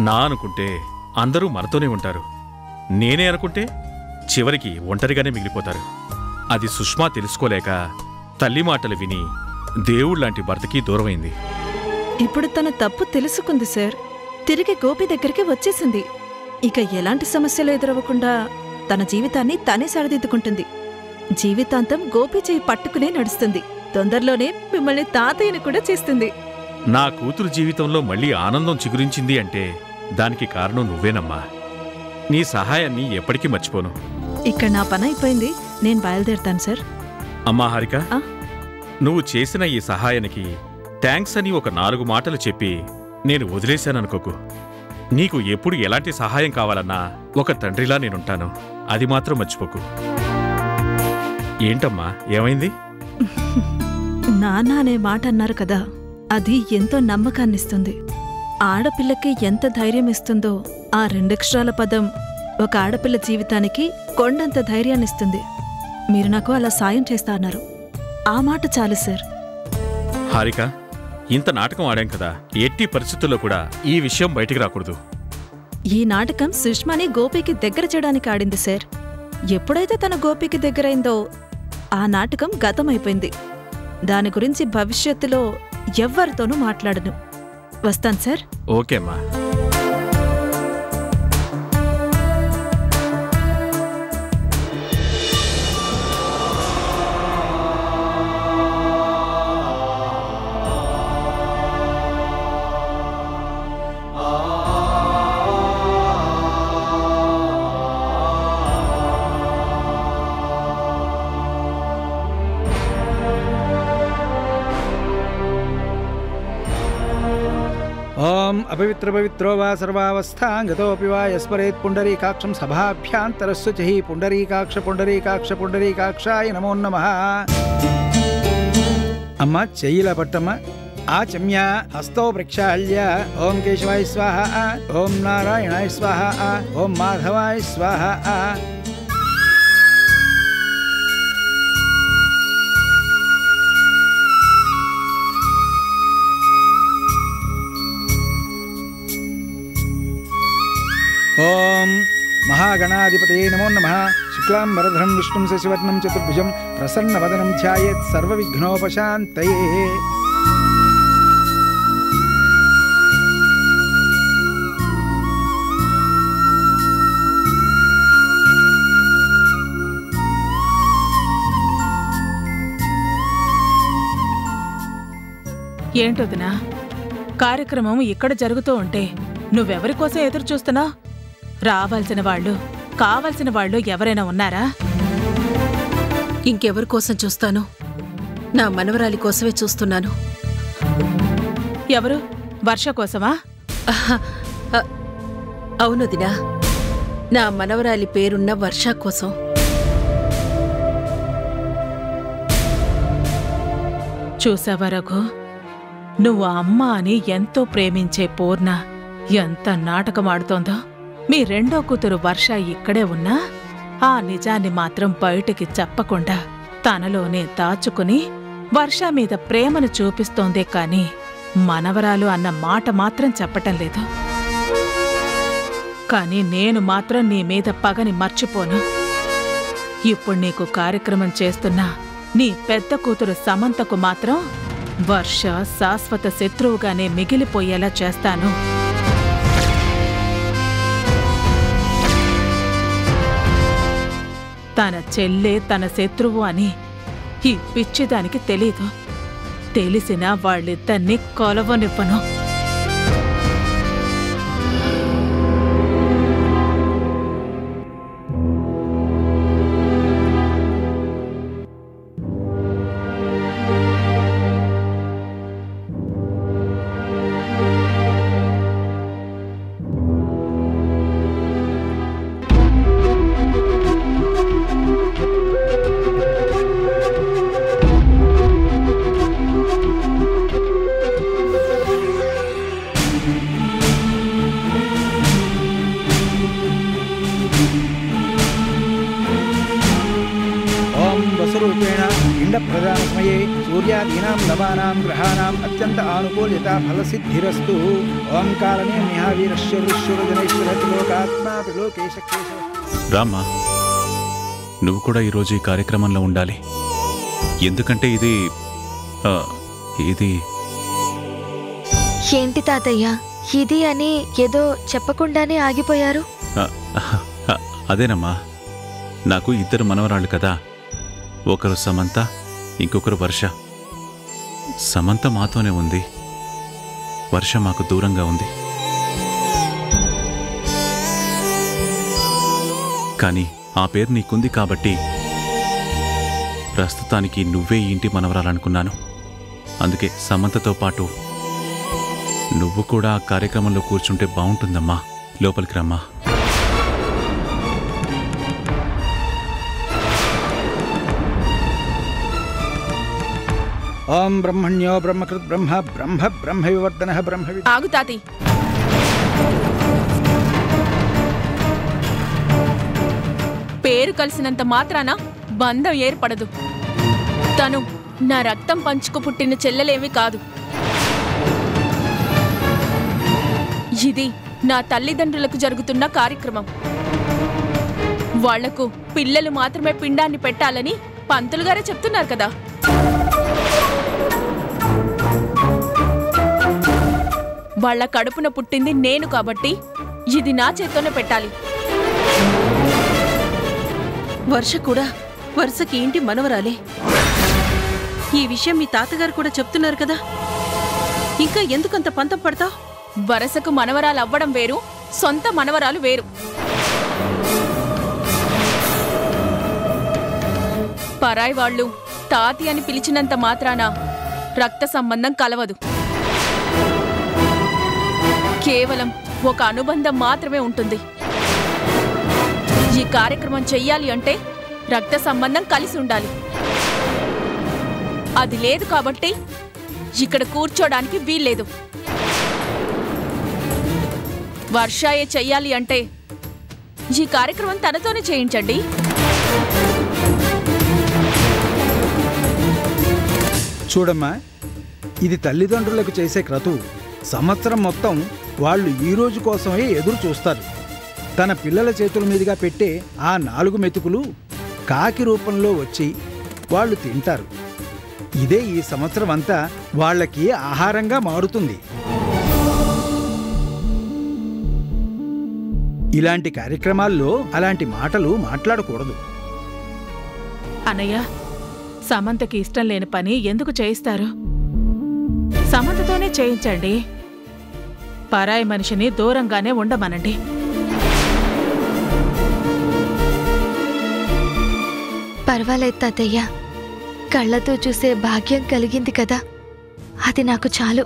నా అనుకుంటే అందరూ మనతోనే ఉంటారు, నేనే అనుకుంటే చివరికి ఒంటరిగానే మిగిలిపోతారు. అది సుష్మా తెలుసుకోలేక తల్లి మాటలు విని దేవుళ్లాంటి భర్తకి దూరమైంది. ఇప్పుడు తన తప్పు తెలుసుకుంది సార్. తిరిగి గోపి దగ్గరికి వచ్చేసింది. ఇక ఎలాంటి సమస్యలు ఎదురవ్వకుండా తన జీవితాన్ని తనే సరిదిద్దుకుంటుంది. జీవితాంతం గోపి చేయి పట్టుకునే నడుస్తుంది. తొందరలోనే మిమ్మల్ని తాతయ్యని కూడా చేస్తుంది. నా కూతురు జీవితంలో మళ్ళీ ఆనందం చిగురించింది అంటే దానికి కారణం నువ్వేనమ్మా. నీ సహాయాన్ని ఎప్పటికీ మర్చిపోను. ఇక్కడ నా పని అయిపోయింది, నేను బయలుదేరుతాను సార్. అమ్మా హారిక, నువ్వు చేసిన ఈ సహాయానికి థ్యాంక్స్ అని ఒక 4 మాటలు చెప్పి నేను వదిలేశాననుకోకు. నీకు ఎప్పుడు ఎలాంటి సహాయం కావాలన్నా ఒక తండ్రిలా నేనుంటాను, అది మాత్రం మర్చిపోకు. ఏంటమ్మా, ఏమైంది? నాన్న అనే మాట అన్నారు కదా, అది ఎంతో నమ్మకాన్నిస్తుంది. ఆడపిల్లకి ఎంత ధైర్యం ఇస్తుందో ఆ 2 అక్షరాల పదం ఒక ఆడపిల్ల జీవితానికి కొండంత ధైర్యాన్నిస్తుంది. మీరు నాకు అలా సాయం చేస్తా అన్నారు, ఆ మాట చాలు సార్. హారిక, ఇంత నాటకం ఆడాం కదా, ఎట్టి పరిస్థితుల్లో కూడా ఈ విషయం బయటికి రాకూడదు. ఈ నాటకం సుష్మాని గోపికి దగ్గర చేయడానికి ఆడింది సార్. ఎప్పుడైతే తన గోపికి దగ్గరైందో ఆ నాటకం గతమైపోయింది. దాని గురించి భవిష్యత్తులో ఎవ్వరితోనూ మాట్లాడను. వస్తాను సార్. ఓకే అమ్మా. ओम अपवित्र पवित्रो वा सर्वावस्थांगतोऽपि वा यस्मरेत् पुंडरीकाक्षं सभाभ्यान्तरस्य च हि पुंडरीकाक्ष पुंडरीकाक्ष पुंडरीकाक्षाय नमो नमः. अम्मा చెయ్యిలా పట్టమ్మ. ఆచమ్య హస్తో ప్రక్షాళ్య. ఓం కేశవాయ స్వాహ, ఓం నారాయణాయ స్వాహ, ఓం మాధవాయ స్వాహ. ओम महागणाधिपतये नमो नमः. शुक्लांबरधरं विष्णुं शशिवर्णं चतुर्भुजं प्रसन्नवदनं ध्यायेत् सर्वविघ्नोपशान्तये. ఏంటొదినా, కార్యక్రమం ఇక్కడ జరుగుతూ ఉంటే నువ్వెవరి కోసం ఎదురు చూస్తున్నా? రావాల్సిన వాళ్ళు, కావాల్సిన వాళ్ళు ఎవరైనా ఉన్నారా? ఇంకెవరి కోసం చూస్తాను? నా మనవరాలి కోసమే చూస్తున్నాను. ఎవరు? వర్ష కోసమా? అవునుదినా, నా మనవరాలి పేరున్న వర్ష కోసం. చూసావా రఘు, నువ్వు అమ్మ అని ఎంతో ప్రేమించే పూర్ణ ఎంత నాటకమాడుతోందో. మీ రెండో కూతురు వర్ష ఇక్కడే ఉన్నా ఆ నిజాన్ని మాత్రం బయటికి చెప్పకుండా తనలోనే దాచుకుని వర్ష మీద ప్రేమను చూపిస్తోందే కాని మనవరాలు అన్న మాట మాత్రం చెప్పటం లేదు. కాని నేను మాత్రం నీ మీద పగని మర్చిపోను. ఇప్పుడు నీకు కార్యక్రమం చేస్తున్నా నీ పెద్ద కూతురు సమంతకు మాత్రం వర్ష శాశ్వత శత్రువుగానే మిగిలిపోయేలా చేస్తాను. తన చెల్లె తన శత్రువు అని ఈ పిచ్చిదానికి తెలీదు. తెలిసినా వాళ్ళిద్దరినీ కొలవనివ్వను. నక్షత్రాణం నవానాం గ్రహాణం అత్యంత ఆనుకూల్యత ఫలసిద్ధిరస్తు. ఓం కాలనే మహావీరశ్వరుశ్వరజనైశ్వరలోకాత్మా త్రిలోకేశ కేశవ. రామ్మా, నువ్వు కూడా ఈరోజు ఈ కార్యక్రమంలో ఉండాలి. ఎందుకంటే ఇది ఏంటి తాతయ్య ఇది అని ఏదో చెప్పకుండానే ఆగిపోయారు? అదేనమ్మా, నాకు 2 మనవరాళ్ళు కదా. ఒకరు సమంత, ఇంకొకరు వర్ష. సమంత మాతోనే ఉంది, వర్ష మాకు దూరంగా ఉంది. కానీ ఆ పేరు నీకుంది కాబట్టి ప్రస్తుతానికి నువ్వే ఈ ఇంటి మనవరాలనుకున్నాను. అందుకే సమంతతో పాటు నువ్వు కూడా ఆ కార్యక్రమంలో కూర్చుంటే బాగుంటుందమ్మా. లోపలికి రమ్మా. ఓం బ్రహ్మణ్యో బ్రహ్మకృత్ బ్రహ్మ బ్రహ్మ బ్రహ్మ వివర్ధన బ్రహ్మ. ఆగు తాతి. పేరు కలిసినంత మాత్రాన బంధం ఏర్పడదు. తను నా రక్తం పంచుకు పుట్టిన చెల్లెలేమీ కాదు. ఇది నా తల్లిదండ్రులకు జరుగుతున్న కార్యక్రమం. వాళ్లకు పిల్లలు మాత్రమే పిండాన్ని పెట్టాలని పంతులు గారే చెప్తున్నారు కదా. వాళ్ల కడుపున పుట్టింది నేను కాబట్టి ఇది నా చేత్తోనే పెట్టాలి. వర్ష కూడా వరుసకి ఇంటి మనవరాలే. ఈ విషయం మీ తాతగారు కూడా చెప్తున్నారు కదా. ఇంకా ఎందుకంత పంతం పడతావు? వరసకు మనవరాలు అవ్వడం వేరు, సొంత మనవరాలు వేరు. పరాయి వాళ్ళు తాతి అని పిలిచినంత మాత్రాన రక్త సంబంధం కలవదు. కేవలం ఒక అనుబంధం మాత్రమే ఉంటుంది. ఈ కార్యక్రమం చెయ్యాలి అంటే రక్త సంబంధం కలిసి ఉండాలి. అది లేదు కాబట్టి ఇక్కడ కూర్చోడానికి వీల్లేదు. వర్షాయే చెయ్యాలి అంటే ఈ కార్యక్రమం తనతోనే చేయించండి. చూడమ్మా, ఇది తల్లిదండ్రులకు చేసే క్రతువు. సంవత్సరం మొత్తం వాళ్ళు ఈ రోజు కోసమే ఎదురు చూస్తారు. తన పిల్లల చేతుల మీదుగా పెట్టే ఆ 4 మెతుకులు కాకి రూపంలో వచ్చి వాళ్ళు తింటారు. ఇదే ఈ సంవత్సరం అంతా వాళ్ళకి ఆహారంగా మారుతుంది. ఇలాంటి కార్యక్రమాల్లో అలాంటి మాటలు మాట్లాడకూడదు. అన్నయ్య, సమంతకి ఇష్టం లేని పని ఎందుకు చేయిస్తారు? సమంతతోనే చేయించండి. పరాయి మనిషిని దూరంగానే ఉండమనండి. పర్వాలేదు తాతయ్య, కళ్ళతో చూసే భాగ్యం కలిగింది కదా, అది నాకు చాలు.